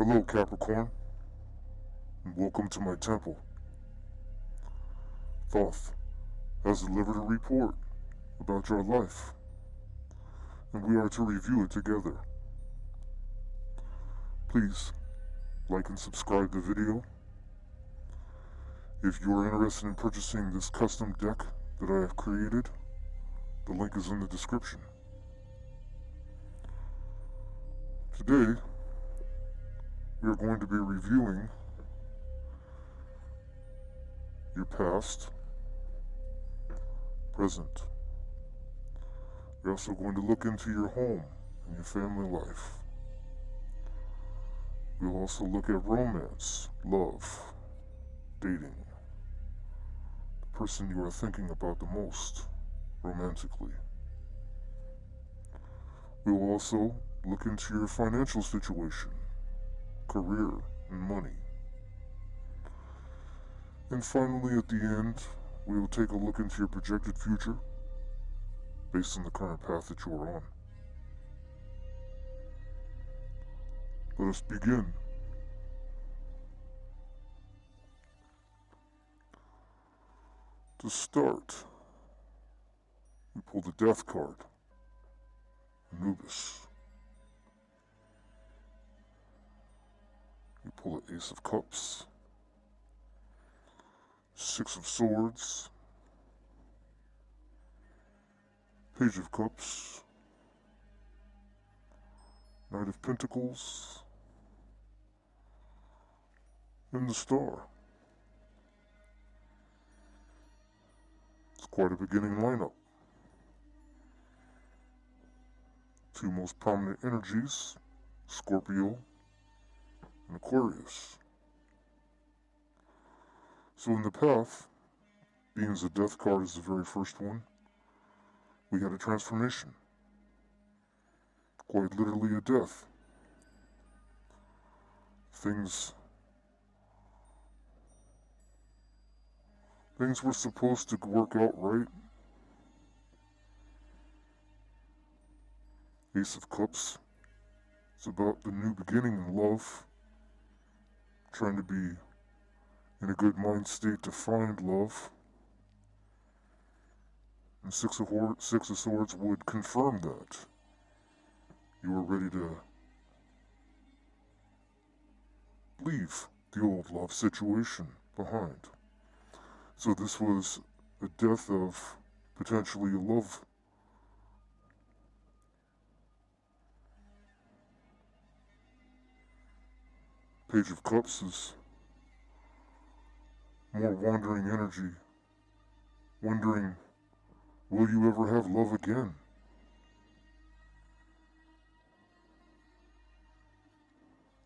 Hello, Capricorn, and welcome to my temple. Thoth has delivered a report about your life, and we are to review it together. Please like and subscribe the video. If you are interested in purchasing this custom deck that I have created, the link is in the description. Today, we are going to be reviewing your past, present. We're also going to look into your home and your family life. We'll also look at romance, love, dating, the person you are thinking about the most romantically. We will also look into your financial situation, career, and money. And finally, at the end, we will take a look into your projected future based on the current path that you are on. Let us begin. To start, we pull the Death card, Anubis. We pull the Ace of Cups, Six of Swords, Page of Cups, Knight of Pentacles, and the Star. It's quite a beginning lineup. Two most prominent energies, Scorpio and Aquarius. So in the path, being the Death card is the very first one, we had a transformation. Quite literally a death. Things were supposed to work out right. Ace of Cups. It's about the new beginning in love. Trying to be in a good mind state to find love. And Six of Swords would confirm that. You were ready to leave the old love situation behind. So this was a death of potentially a love. Page of Cups is more wandering energy. Wondering, will you ever have love again?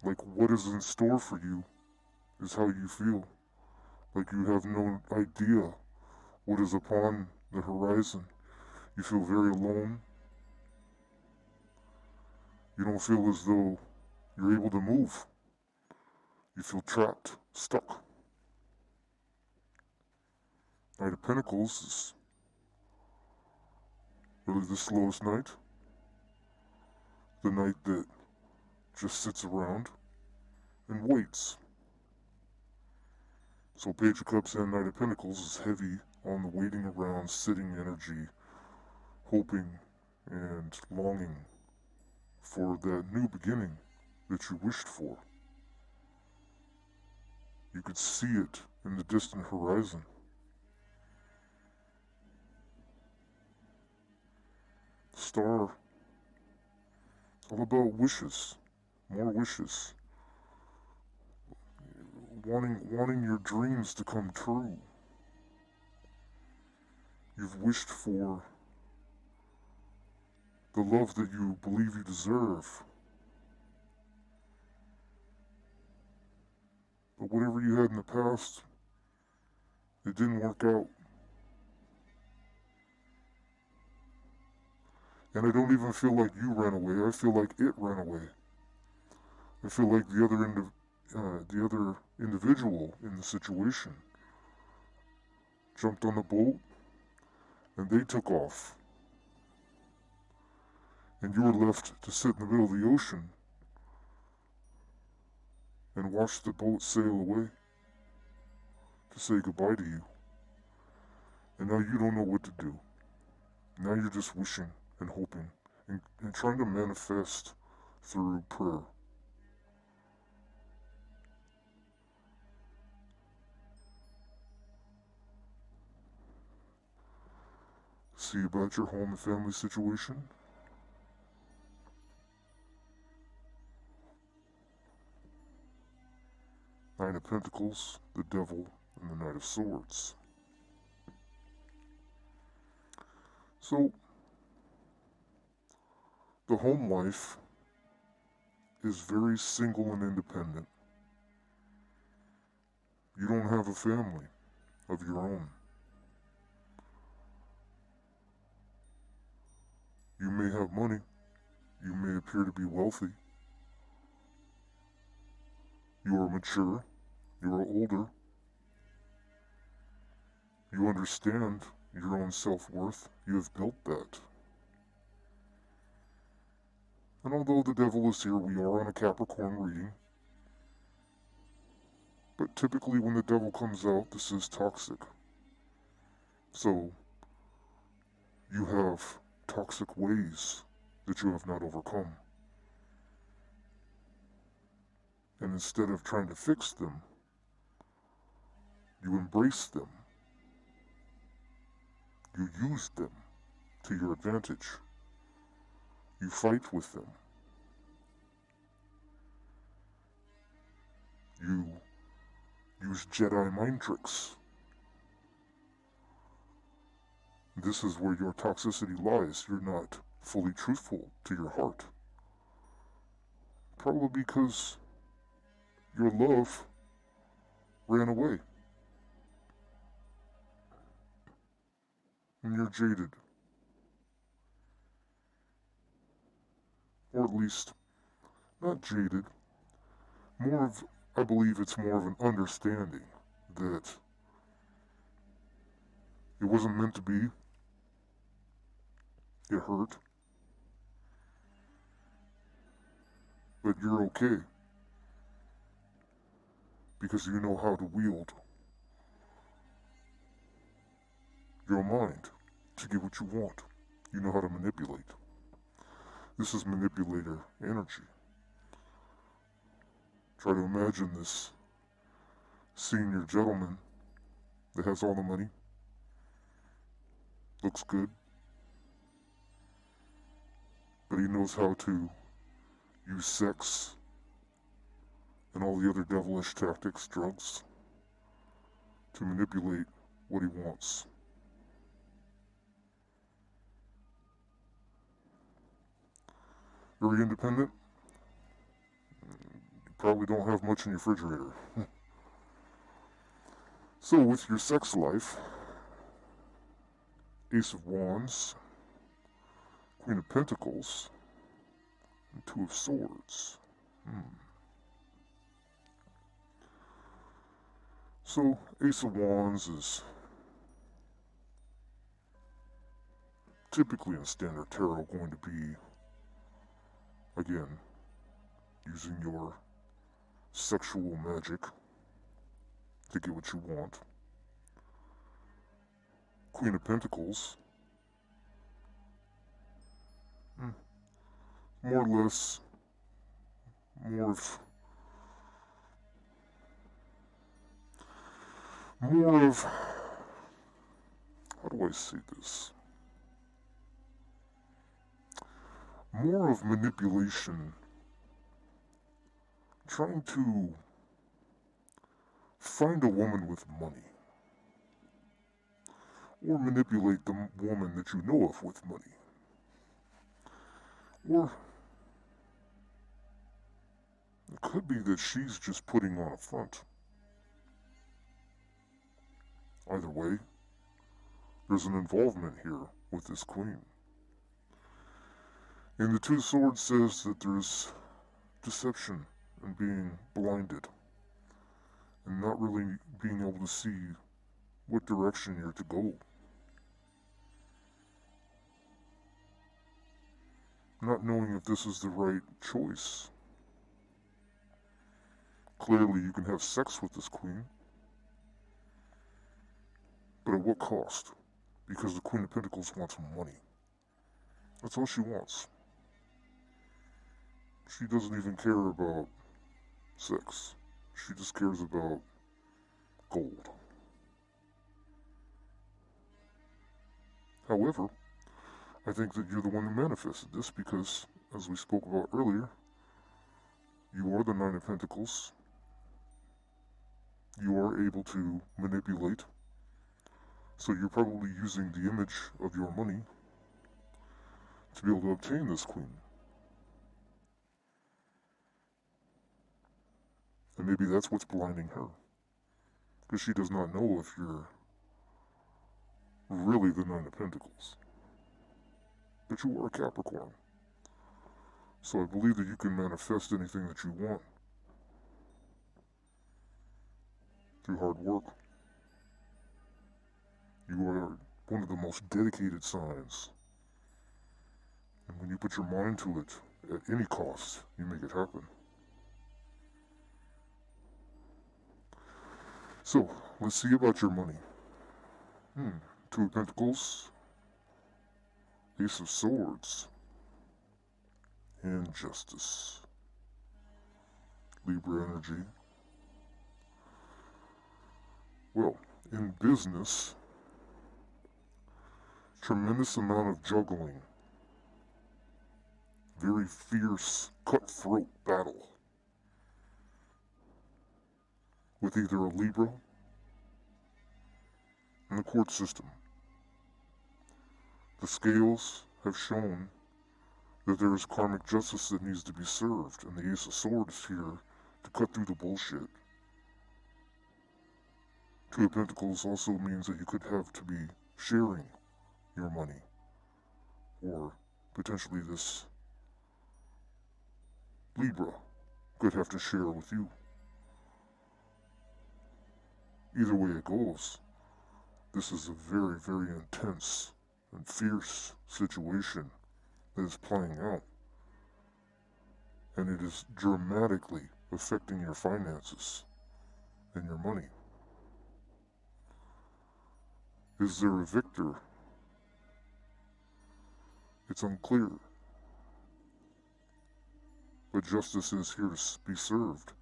Like what is in store for you is how you feel. Like you have no idea what is upon the horizon. You feel very alone. You don't feel as though you're able to move. You feel trapped, stuck. Knight of Pentacles is really the slowest knight. The knight that just sits around and waits. So Page of Cups and Knight of Pentacles is heavy on the waiting around, sitting energy, hoping and longing for that new beginning that you wished for. You could see it in the distant horizon. Star, all about wishes, more wishes. Wanting your dreams to come true. You've wished for the love that you believe you deserve. But whatever you had in the past, it didn't work out. And I don't even feel like you ran away, I feel like it ran away. I feel like the other individual in the situation jumped on the boat and they took off. And you were left to sit in the middle of the ocean and watch the boat sail away to say goodbye to you. And now you don't know what to do. Now you're just wishing and hoping and trying to manifest through prayer. See about your home and family situation. Nine of Pentacles, the Devil, and the Knight of Swords. So, the home life is very single and independent. You don't have a family of your own. You may have money. You may appear to be wealthy. You are mature. You are older. You understand your own self-worth. You have built that. And although the devil is here, we are on a Capricorn reading. But typically when the devil comes out, this is toxic. So, you have toxic ways that you have not overcome. And instead of trying to fix them, you embrace them. You use them to your advantage. You fight with them. You use Jedi mind tricks. This is where your toxicity lies. You're not fully truthful to your heart. Probably because your love ran away. And you're jaded. Or at least, not jaded. I believe it's more of an understanding that it wasn't meant to be. It hurt. But you're okay. Because you know how to wield your mind to get what you want. You know how to manipulate. This is manipulator energy. Try to imagine this senior gentleman that has all the money, looks good, but he knows how to use sex and all the other devilish tactics, drugs, to manipulate what he wants. Very independent. You probably don't have much in your refrigerator. So with your sex life, Ace of Wands, Queen of Pentacles, and Two of Swords. So Ace of Wands is typically in standard tarot going to be, again, using your sexual magic to get what you want. Queen of Pentacles, more or less, more of, how do I say this? More of manipulation, trying to find a woman with money, or manipulate the woman that you know of with money, or it could be that she's just putting on a front. Either way, there's an involvement here with this queen. And the Two of Swords says that there's deception and being blinded and not really being able to see what direction you're to go. Not knowing if this is the right choice. Clearly, you can have sex with this queen, but at what cost? Because the Queen of Pentacles wants money. That's all she wants. She doesn't even care about sex. She just cares about gold. However, I think that you're the one who manifested this because, as we spoke about earlier, you are the Nine of Pentacles. You are able to manipulate. So you're probably using the image of your money to be able to obtain this queen. And maybe that's what's blinding her. Because she does not know if you're really the Nine of Pentacles. But you are a Capricorn. So I believe that you can manifest anything that you want through hard work. You are one of the most dedicated signs. And when you put your mind to it, at any cost, you make it happen. So, let's see about your money. Two of Pentacles, Ace of Swords, and Justice. Libra energy. Well, in business, tremendous amount of juggling. Very fierce, cutthroat battle with either a Libra and the court system. The scales have shown that there is karmic justice that needs to be served, and the Ace of Swords is here to cut through the bullshit. Two of Pentacles also means that you could have to be sharing your money, or potentially this Libra could have to share with you. Either way it goes, this is a very, very intense and fierce situation that is playing out. And it is dramatically affecting your finances and your money. Is there a victor? It's unclear. But justice is here to be served.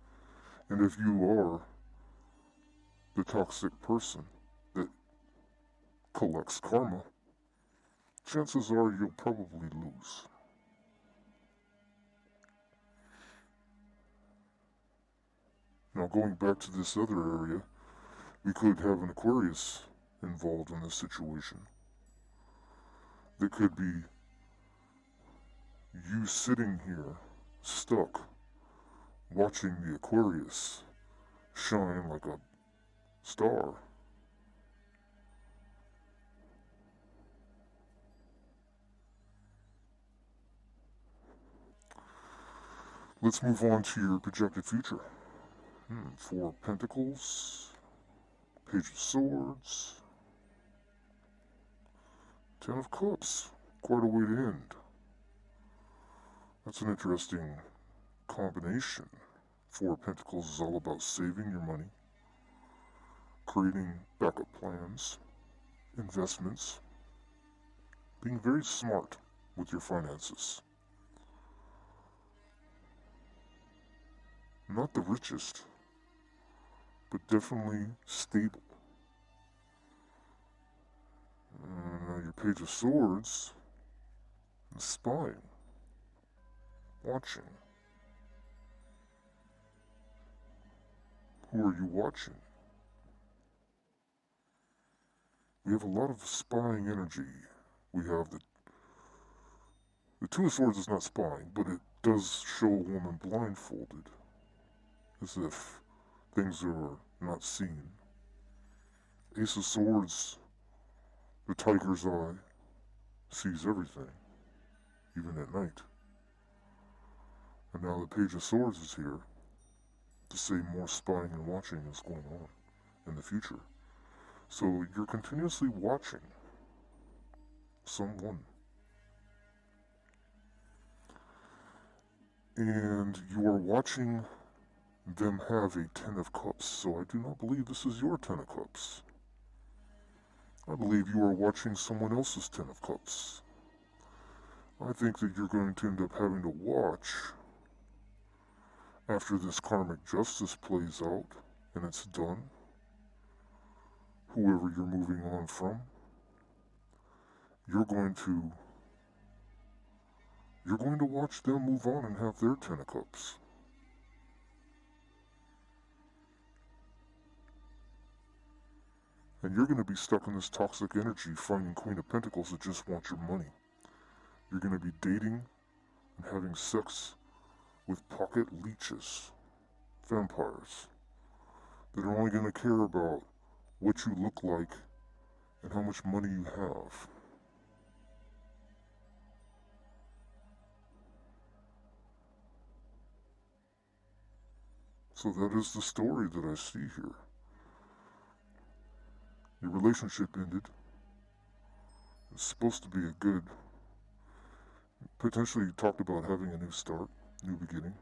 And if you are the toxic person that collects karma, chances are you'll probably lose. Now, going back to this other area, we could have an Aquarius involved in this situation. That could be you sitting here, stuck, watching the Aquarius shine like a star. Let's move on to your projected future. Four of Pentacles, Page of Swords, Ten of Cups. Quite a way to end. That's an interesting combination. Four of Pentacles is all about saving your money, creating backup plans, investments, being very smart with your finances. Not the richest, but definitely stable. Now your Page of Swords is spying, watching. Who are you watching? We have a lot of spying energy. We have the Two of Swords is not spying, but it does show a woman blindfolded, as if things are not seen. Ace of Swords, the tiger's eye, sees everything, even at night. And now the Page of Swords is here to say more spying and watching is going on in the future. So you're continuously watching someone. And you are watching them have a Ten of Cups, so I do not believe this is your Ten of Cups. I believe you are watching someone else's Ten of Cups. I think that you're going to end up having to watch, after this karmic justice plays out and it's done, whoever you're moving on from, you're going to watch them move on and have their Ten of Cups. And you're going to be stuck in this toxic energy, finding Queen of Pentacles that just wants your money. You're going to be dating and having sex with pocket leeches, vampires, that are only going to care about what you look like and how much money you have. So that is the story that I see here. Your relationship ended. It's supposed to be a good, potentially you talked about having a new start, new beginning.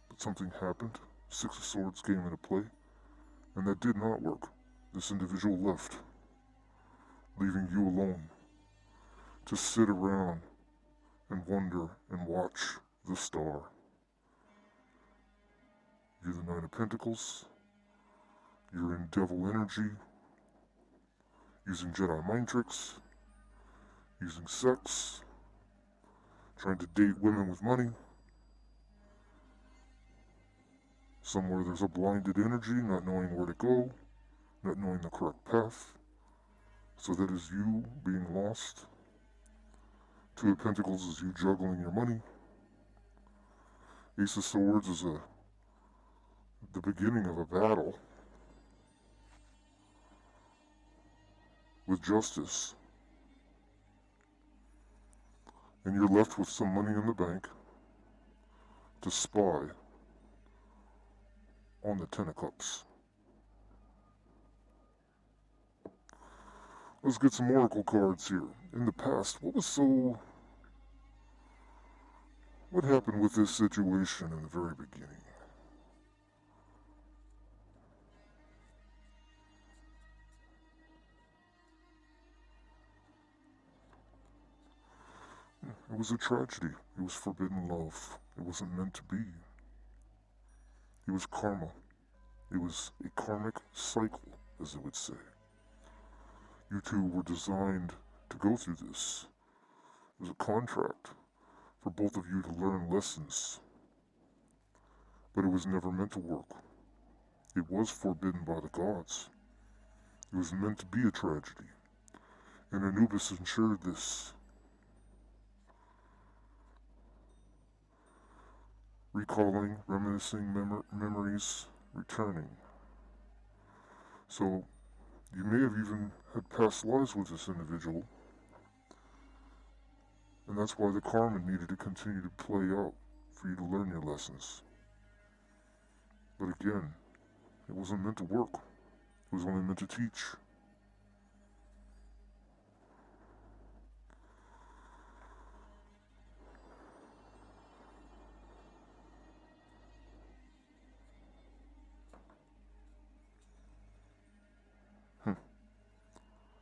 But something happened. Six of Swords came into play, and that did not work. This individual left, leaving you alone to sit around and wonder and watch the star. You're the Nine of Pentacles. You're in devil energy, using Jedi mind tricks, using sex, trying to date women with money. Somewhere there's a blinded energy, not knowing where to go, not knowing the correct path. So that is you being lost. Two of Pentacles is you juggling your money. Ace of Swords is the beginning of a battle with justice. And you're left with some money in the bank to spy on the Ten of Cups. Let's get some oracle cards here. In the past, what happened with this situation in the very beginning? It was a tragedy. It was forbidden love. It wasn't meant to be. It was karma. It was a karmic cycle, as they would say. You two were designed to go through this. It was a contract for both of you to learn lessons. But it was never meant to work. It was forbidden by the gods. It was meant to be a tragedy. And Anubis ensured this. Recalling, reminiscing memories, returning. So, you may have even had past lives with this individual, and that's why the karma needed to continue to play out for you to learn your lessons. But again, it wasn't meant to work. It was only meant to teach.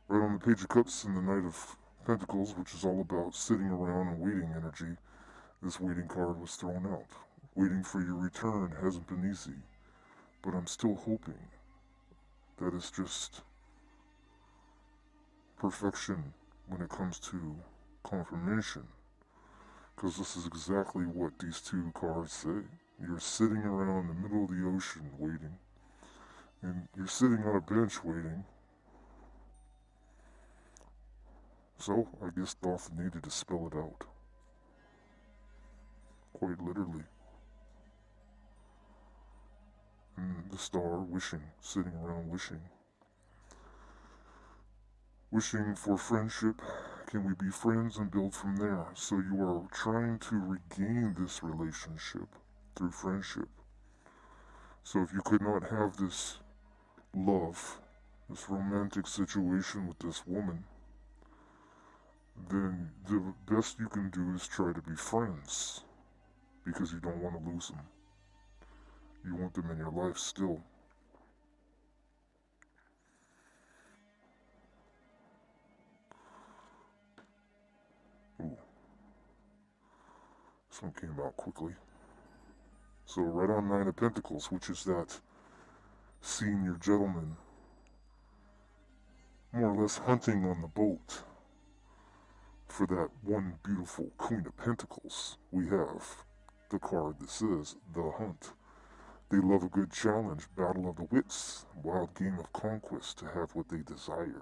Right on the Page of Cups and the Knight of Pentacles, which is all about sitting around and waiting energy, this waiting card was thrown out. Waiting for your return hasn't been easy, but I'm still hoping that it's just perfection when it comes to confirmation, because this is exactly what these two cards say. You're sitting around the middle of the ocean waiting, and you're sitting on a bench waiting. So, I guess Thoth needed to spell it out. Quite literally. And the star wishing, sitting around wishing. Wishing for friendship. Can we be friends and build from there? So you are trying to regain this relationship through friendship. So if you could not have this love, this romantic situation with this woman, then the best you can do is try to be friends, because you don't want to lose them. You want them in your life still. Ooh. This one came out quickly. So right on Nine of Pentacles, which is that senior gentleman more or less hunting on the boat for that one beautiful Queen of Pentacles. We have the card that says The Hunt. They love a good challenge, battle of the wits, wild game of conquest to have what they desire.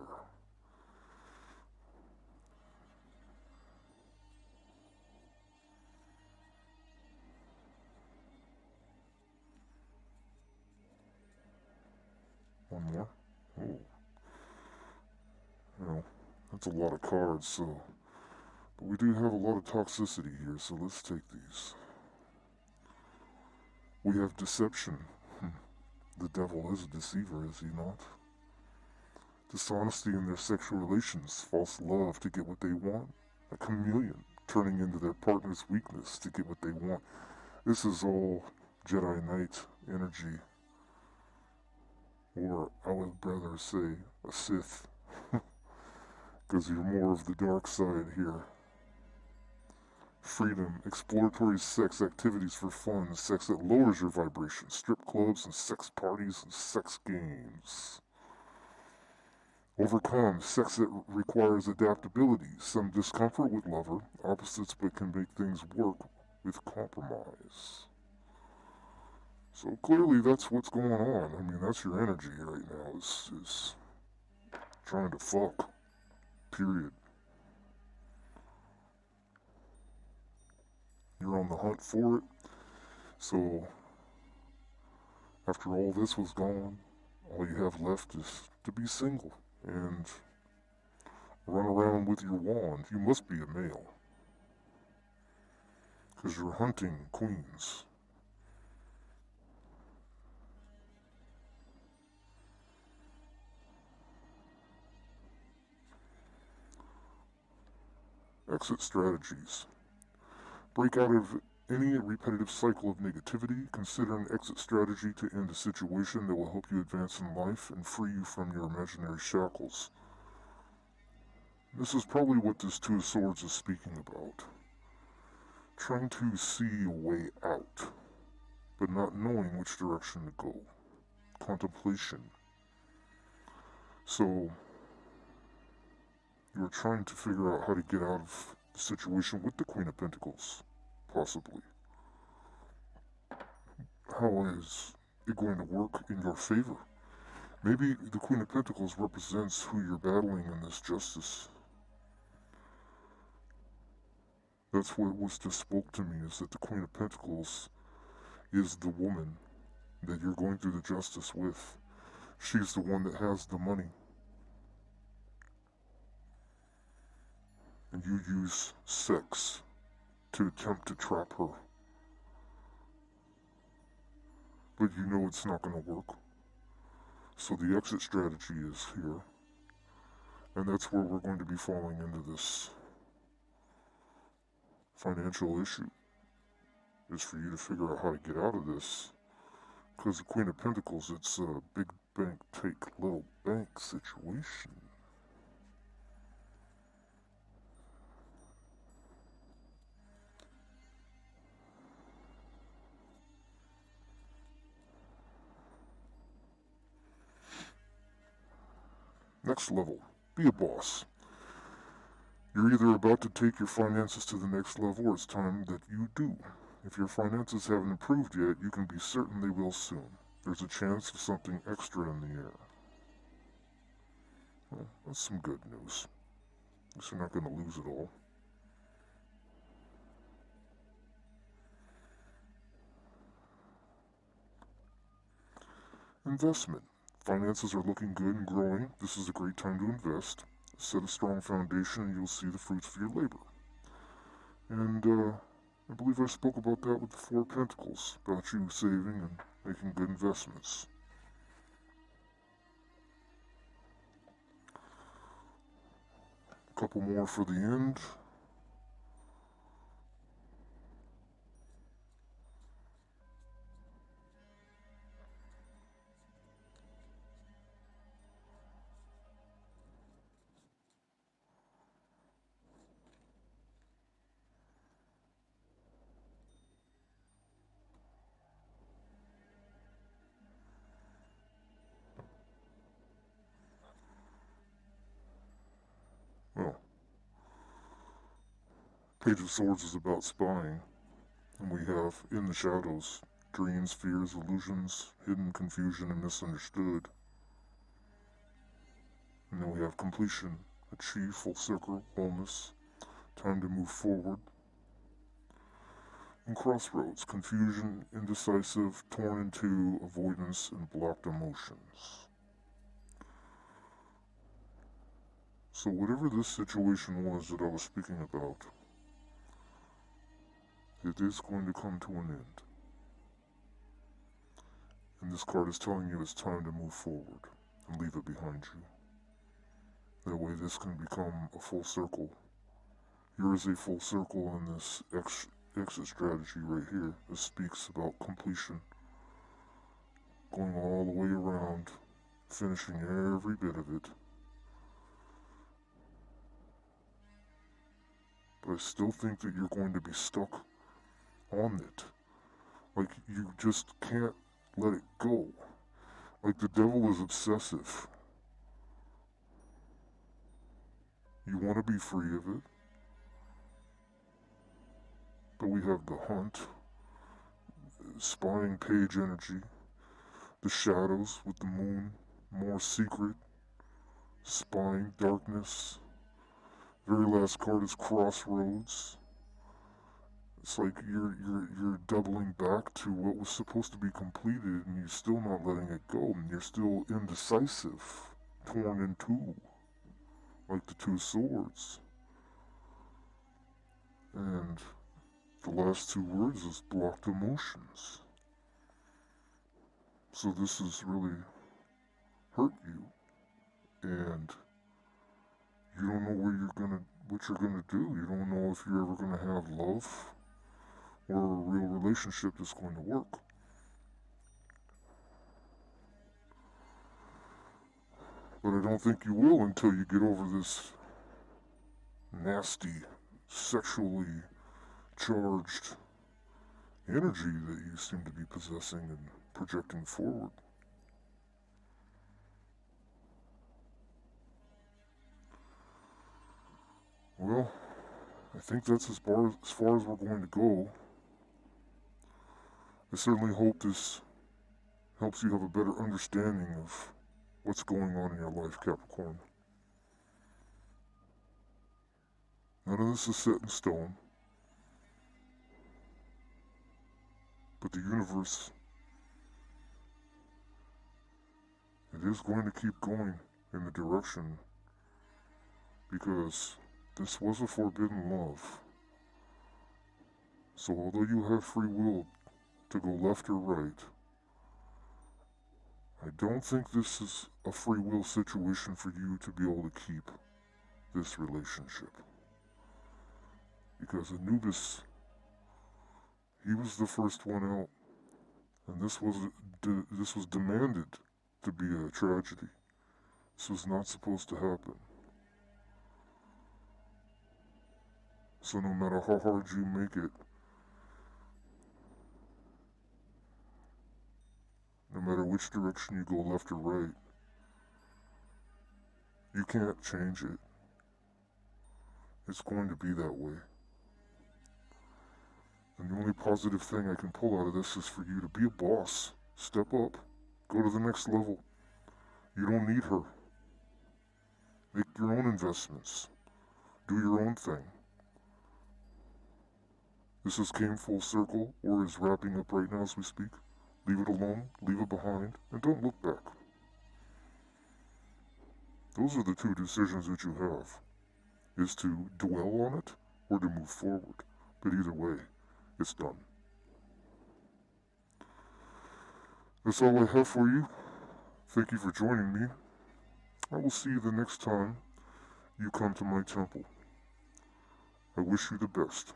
One more? Oh. Well, that's a lot of cards, so... But we do have a lot of toxicity here, so let's take these. We have deception. The devil is a deceiver, is he not? Dishonesty in their sexual relations, false love to get what they want, a chameleon turning into their partner's weakness to get what they want. This is all Jedi Knight energy, or I would rather say a Sith, because you're more of the dark side here. Freedom, exploratory sex activities for fun, sex that lowers your vibration, strip clubs and sex parties and sex games. Overcome, sex that requires adaptability, some discomfort with lover, opposites but can make things work with compromise. So clearly that's what's going on. I mean, that's your energy right now, is trying to fuck. Period. You're on the hunt for it. So, after all this was gone, all you have left is to be single and run around with your wand. You must be a male, because you're hunting queens. Exit strategies. Break out of any repetitive cycle of negativity. Consider an exit strategy to end a situation that will help you advance in life and free you from your imaginary shackles. This is probably what this Two of Swords is speaking about. Trying to see a way out, but not knowing which direction to go. Contemplation. So, you're trying to figure out how to get out of the situation with the Queen of Pentacles, possibly. How is it going to work in your favor? Maybe the Queen of Pentacles represents who you're battling in this justice. That's what was just spoke to me, is that the Queen of Pentacles is the woman that you're going through the justice with. She's the one that has the money. And you use sex to attempt to trap her. But you know it's not going to work. So the exit strategy is here. And that's where we're going to be falling into this financial issue. Is for you to figure out how to get out of this. Because the Queen of Pentacles, it's a big bank take little bank situation. Next level. Be a boss. You're either about to take your finances to the next level or it's time that you do. If your finances haven't improved yet, you can be certain they will soon. There's a chance of something extra in the air. Well, that's some good news. At least you're not going to lose it all. Investment. Finances are looking good and growing. This is a great time to invest. Set a strong foundation and you'll see the fruits of your labor. And I believe I spoke about that with the Four of Pentacles, about you saving and making good investments. A couple more for the end. Page of Swords is about spying, and we have in the shadows dreams, fears, illusions, hidden confusion, and misunderstood. And then we have completion, achieve, full circle, wholeness, time to move forward. And crossroads, confusion, indecisive, torn into, avoidance, and blocked emotions. So whatever this situation was that I was speaking about, it is going to come to an end. And this card is telling you it's time to move forward and leave it behind you. That way this can become a full circle. Here is a full circle in this exit strategy right here. This speaks about completion. Going all the way around, finishing every bit of it. But I still think that you're going to be stuck on it. Like, you just can't let it go. Like, the devil is obsessive. You want to be free of it. But we have the hunt, spying page energy, the shadows with the moon, more secret, spying, darkness. Very last card is crossroads. It's like you're doubling back to what was supposed to be completed, and you're still not letting it go, and you're still indecisive, torn in two, like the two swords. And the last two words is blocked emotions. So this has really hurt you, and you don't know what you're gonna do. You don't know if you're ever gonna have love or a real relationship that's going to work. But I don't think you will until you get over this nasty, sexually charged energy that you seem to be possessing and projecting forward. Well, I think that's as far as we're going to go. I certainly hope this helps you have a better understanding of what's going on in your life, Capricorn. None of this is set in stone, but the universe, it is going to keep going in the direction, because this was a forbidden love. So although you have free will to go left or right, I don't think this is a free will situation for you to be able to keep this relationship. Because Anubis, he was the first one out, and this was demanded to be a tragedy. This was not supposed to happen. So no matter how hard you make it, no matter which direction you go, left or right, you can't change it. It's going to be that way. And the only positive thing I can pull out of this is for you to be a boss. Step up. Go to the next level. You don't need her. Make your own investments. Do your own thing. This has came full circle, or is wrapping up right now as we speak. Leave it alone, leave it behind, and don't look back. Those are the two decisions that you have, is to dwell on it or to move forward. But either way, it's done. That's all I have for you. Thank you for joining me. I will see you the next time you come to my temple. I wish you the best.